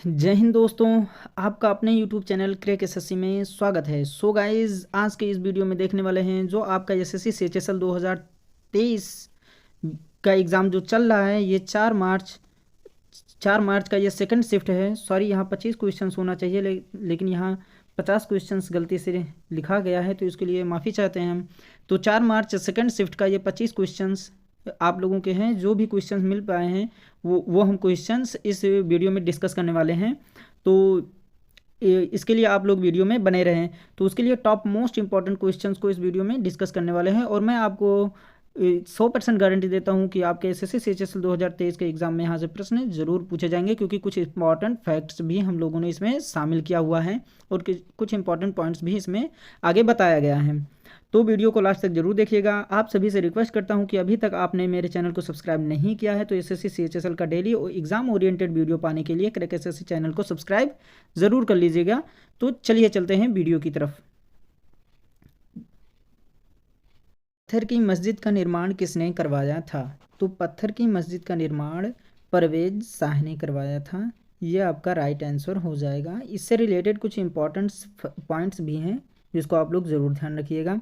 जय हिंद दोस्तों, आपका अपने YouTube चैनल क्रैक एसएससी में स्वागत है। सो गाइस, आज के इस वीडियो में देखने वाले हैं जो आपका एसएससी CHSL 2023 का एग्ज़ाम जो चल रहा है। ये 4 मार्च का ये सेकंड शिफ्ट है। सॉरी, यहाँ 25 क्वेश्चंस होना चाहिए लेकिन यहाँ 50 क्वेश्चंस गलती से लिखा गया है, तो इसके लिए माफ़ी चाहते हैं हम। तो 4 मार्च सेकंड शिफ्ट का ये 25 क्वेश्चंस आप लोगों के हैं। जो भी क्वेश्चंस मिल पाए हैं वो हम क्वेश्चंस इस वीडियो में डिस्कस करने वाले हैं। तो इसके लिए आप लोग वीडियो में बने रहें। तो उसके लिए टॉप मोस्ट इंपॉर्टेंट क्वेश्चंस को इस वीडियो में डिस्कस करने वाले हैं, और मैं आपको 100% गारंटी देता हूं कि आपके एसएससी CHSL 2023 के एग्जाम में यहाँ से प्रश्न जरूर पूछे जाएंगे, क्योंकि कुछ इंपॉर्टेंट फैक्ट्स भी हम लोगों ने इसमें शामिल किया हुआ है और कुछ इंपॉर्टेंट पॉइंट्स भी इसमें आगे बताया गया है। तो वीडियो को लास्ट तक जरूर देखिएगा। आप सभी से रिक्वेस्ट करता हूं कि अभी तक आपने मेरे चैनल को सब्सक्राइब नहीं किया है तो एसएससी CHSL का डेली एग्जाम ओरिएंटेड वीडियो पाने के लिए क्रैक एसएससी चैनल को सब्सक्राइब ज़रूर कर लीजिएगा। तो चलिए चलते हैं वीडियो की तरफ। पत्थर की मस्जिद का निर्माण किसने करवाया था? तो पत्थर की मस्जिद का निर्माण परवेज शाह ने करवाया था। ये आपका राइट आंसर हो जाएगा। इससे रिलेटेड कुछ इंपॉर्टेंट पॉइंट्स भी हैं जिसको आप लोग ज़रूर ध्यान रखिएगा।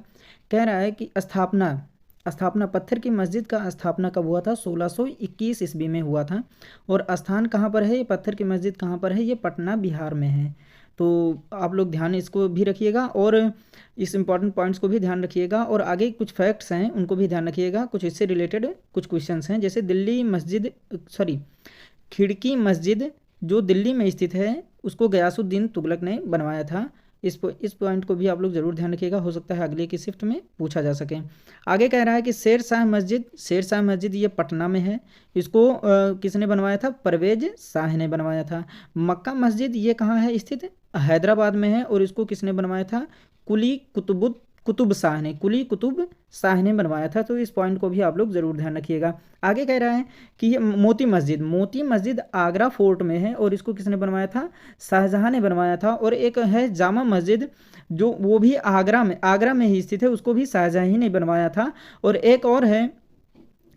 कह रहा है कि स्थापना पत्थर की मस्जिद का स्थापना कब हुआ था? 1621 ईस्वी में हुआ था। और स्थान कहाँ पर है? ये पत्थर की मस्जिद कहाँ पर है? ये पटना बिहार में है। तो आप लोग ध्यान इसको भी रखिएगा और इस इंपॉर्टेंट पॉइंट्स को भी ध्यान रखिएगा, और आगे कुछ फैक्ट्स हैं उनको भी ध्यान रखिएगा। कुछ इससे रिलेटेड कुछ क्वेश्चंस हैं, जैसे खिड़की मस्जिद जो दिल्ली में स्थित है उसको गयासुद्दीन तुगलक ने बनवाया था। इस पॉइंट को भी आप लोग जरूर ध्यान रखिएगा, हो सकता है अगले की शिफ्ट में पूछा जा सके। आगे कह रहा है कि शेर शाह मस्जिद ये पटना में है। इसको किसने बनवाया था? परवेज शाह ने बनवाया था। मक्का मस्जिद ये कहाँ है स्थित? हैदराबाद में है, और इसको किसने बनवाया था? कुली कुतुब शाह ने बनवाया था। तो इस पॉइंट को भी आप लोग जरूर ध्यान रखिएगा। आगे कह रहा है कि ये मोती मस्जिद आगरा फोर्ट में है, और इसको किसने बनवाया था? शाहजहां ने बनवाया था। और एक है जामा मस्जिद जो वो भी आगरा में ही स्थित है, उसको भी शाहजहां ही ने बनवाया था। और एक और है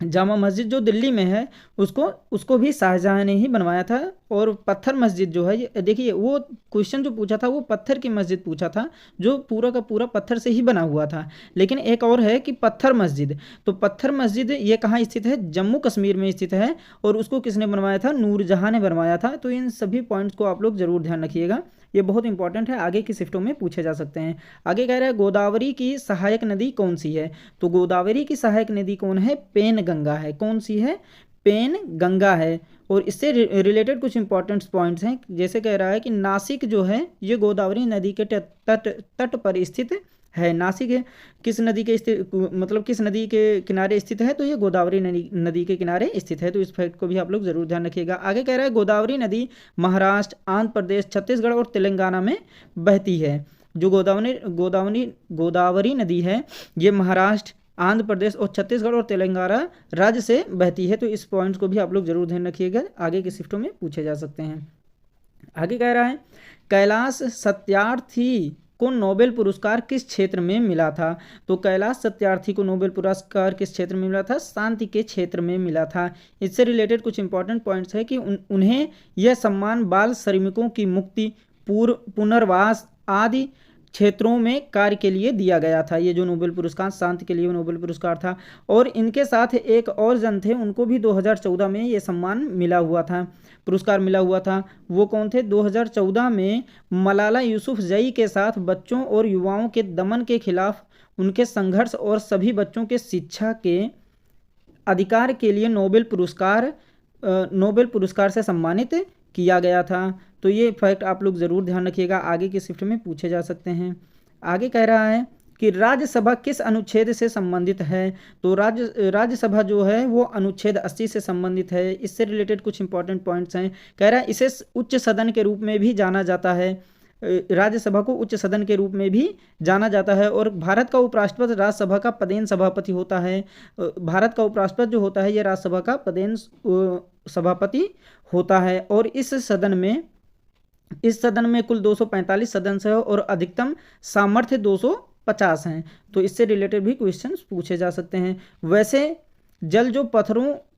जामा मस्जिद जो दिल्ली में है, उसको भी शाहजहां ने ही बनवाया था। और पत्थर मस्जिद जो है, ये देखिए, वो क्वेश्चन जो पूछा था वो पत्थर की मस्जिद पूछा था, जो पूरा का पूरा पत्थर से ही बना हुआ था। लेकिन एक और है कि पत्थर मस्जिद, तो पत्थर मस्जिद ये कहाँ स्थित है? जम्मू कश्मीर में स्थित है, और उसको किसने बनवाया था? नूरजहां ने बनवाया था। तो इन सभी पॉइंट्स को आप लोग जरूर ध्यान रखिएगा, ये बहुत इंपॉर्टेंट है, आगे की शिफ्टों में पूछे जा सकते हैं। आगे कह रहा है गोदावरी की सहायक नदी कौन सी है? तो गोदावरी की सहायक नदी कौन है? पेन गंगा है। कौन सी है? पेन गंगा है। और इससे रिलेटेड कुछ इंपॉर्टेंट पॉइंट्स हैं, जैसे कह रहा है कि नासिक जो है ये गोदावरी नदी के तट पर स्थित है। नासिक है किस नदी के किस नदी के किनारे स्थित है? तो ये गोदावरी नदी के किनारे स्थित है। तो इस फैक्ट को भी आप लोग जरूर ध्यान रखिएगा। आगे कह रहा है गोदावरी नदी महाराष्ट्र, आंध्र प्रदेश, छत्तीसगढ़ और तेलंगाना में बहती है। जो गोदावरी नदी है ये महाराष्ट्र, आंध्र प्रदेश और छत्तीसगढ़ और तेलंगाना राज्य से बहती है। तो इस पॉइंट्स को भी आप लोग जरूर ध्यान रखिएगा, आगे की शिफ्टों में पूछे जा सकते हैं। आगे कह रहा है कैलाश सत्यार्थी को नोबेल पुरस्कार किस क्षेत्र में मिला था? तो कैलाश सत्यार्थी को नोबेल पुरस्कार किस क्षेत्र में मिला था? शांति के क्षेत्र में मिला था। इससे रिलेटेड कुछ इंपॉर्टेंट पॉइंट्स है कि उन्हें यह सम्मान बाल श्रमिकों की मुक्ति, पुनर्वास आदि क्षेत्रों में कार्य के लिए दिया गया था। ये जो नोबेल पुरस्कार शांति के लिए नोबेल पुरस्कार था। और इनके साथ एक और जन थे, उनको भी 2014 में ये सम्मान मिला हुआ था, पुरस्कार मिला हुआ था। वो कौन थे? 2014 में मलाला यूसुफजई के साथ बच्चों और युवाओं के दमन के खिलाफ उनके संघर्ष और सभी बच्चों के शिक्षा के अधिकार के लिए नोबेल पुरस्कार से सम्मानित किया गया था। तो ये फैक्ट आप लोग ज़रूर ध्यान रखिएगा, आगे की शिफ्ट में पूछे जा सकते हैं। आगे कह रहा है कि राज्यसभा किस अनुच्छेद से संबंधित है? तो राज्यसभा जो है वो अनुच्छेद 80 से संबंधित है। इससे रिलेटेड कुछ इंपॉर्टेंट पॉइंट्स हैं। कह रहा है इसे उच्च सदन के रूप में भी जाना जाता है, राज्यसभा को उच्च सदन के रूप में भी जाना जाता है। और भारत का उपराष्ट्रपति राज्यसभा का पदेन सभापति होता है। भारत का उपराष्ट्रपति जो होता है ये राज्यसभा का पदेन सभापति होता है। और इस सदन में कुल 245 सदस्य है और अधिकतम सामर्थ्य 250 हैं। तो इससे रिलेटेड भी क्वेश्चंस पूछे जा सकते हैं। वैसे जल जो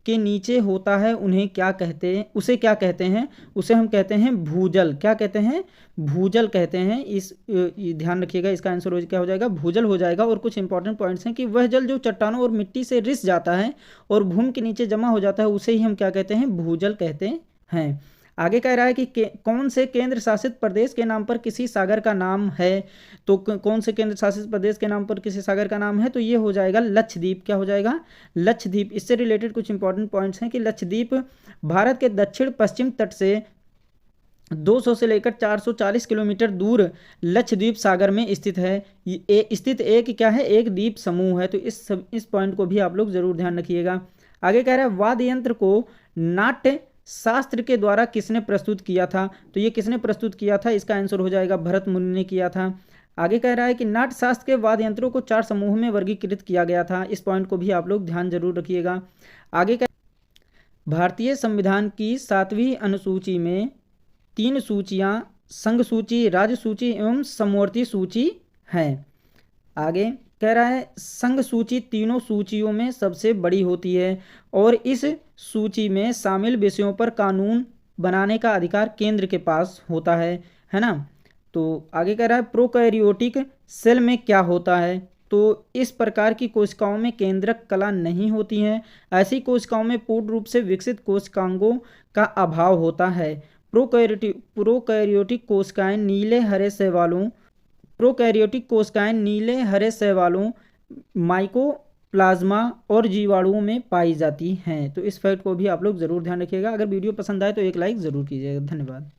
के नीचे होता है उन्हें क्या कहते हैं, उसे क्या कहते हैं, उसे हम कहते हैं भूजल। क्या कहते हैं? भूजल कहते हैं। ध्यान रखिएगा, इसका आंसर क्या हो जाएगा? भूजल हो जाएगा। और कुछ इंपॉर्टेंट पॉइंट्स हैं कि वह जल जो चट्टानों और मिट्टी से रिस जाता है और भूमि के नीचे जमा हो जाता है उसे ही हम क्या कहते हैं? भूजल कहते हैं। आगे कह रहा है कि कौन से केंद्र शासित प्रदेश के नाम पर किसी सागर का नाम है? तो कौन से केंद्र शासित प्रदेश के नाम पर किसी सागर का नाम है? तो ये हो जाएगा लक्षद्वीप। क्या हो जाएगा? लक्षद्वीप। इससे रिलेटेड कुछ इंपॉर्टेंट पॉइंट्स हैं कि लक्षद्वीप भारत के दक्षिण पश्चिम तट से 200 से लेकर 440 किलोमीटर दूर लक्षद्वीप सागर में स्थित है। स्थित एक क्या है? एक द्वीप समूह है। तो इस पॉइंट को भी आप लोग जरूर ध्यान रखिएगा। आगे कह रहा है वाद्य यंत्र को नाट्य शास्त्र के द्वारा किसने प्रस्तुत किया था? तो ये किसने प्रस्तुत किया था? इसका आंसर हो जाएगा भरत मुनि ने किया था। आगे कह रहा है कि नाट्य शास्त्र के वाद्य यंत्रों को 4 समूह में वर्गीकृत किया गया था। इस पॉइंट को भी आप लोग ध्यान जरूर रखिएगा। आगे भारतीय संविधान की 7वीं अनुसूची में 3 सूचियां संघ सूची, राज्य सूची एवं समवर्ती सूची हैं। आगे कह रहा है संघ सूची तीनों सूचियों में सबसे बड़ी होती है और इस सूची में शामिल विषयों पर कानून बनाने का अधिकार केंद्र के पास होता है ना। तो आगे कह रहा है प्रोकैरियोटिक सेल में क्या होता है? तो इस प्रकार की कोशिकाओं में केंद्रक कला नहीं होती हैं। ऐसी कोशिकाओं में पूर्ण रूप से विकसित कोशिकांगों का अभाव होता है। प्रोकैरियोटिक कोशिकाएं नीले हरे शैवालों प्रोकैरियोटिक कोशिकाएं नीले हरे शैवालों, माइकोप्लाज्मा और जीवाणुओं में पाई जाती हैं। तो इस फैक्ट को भी आप लोग जरूर ध्यान रखिएगा। अगर वीडियो पसंद आए तो एक लाइक ज़रूर कीजिएगा। धन्यवाद।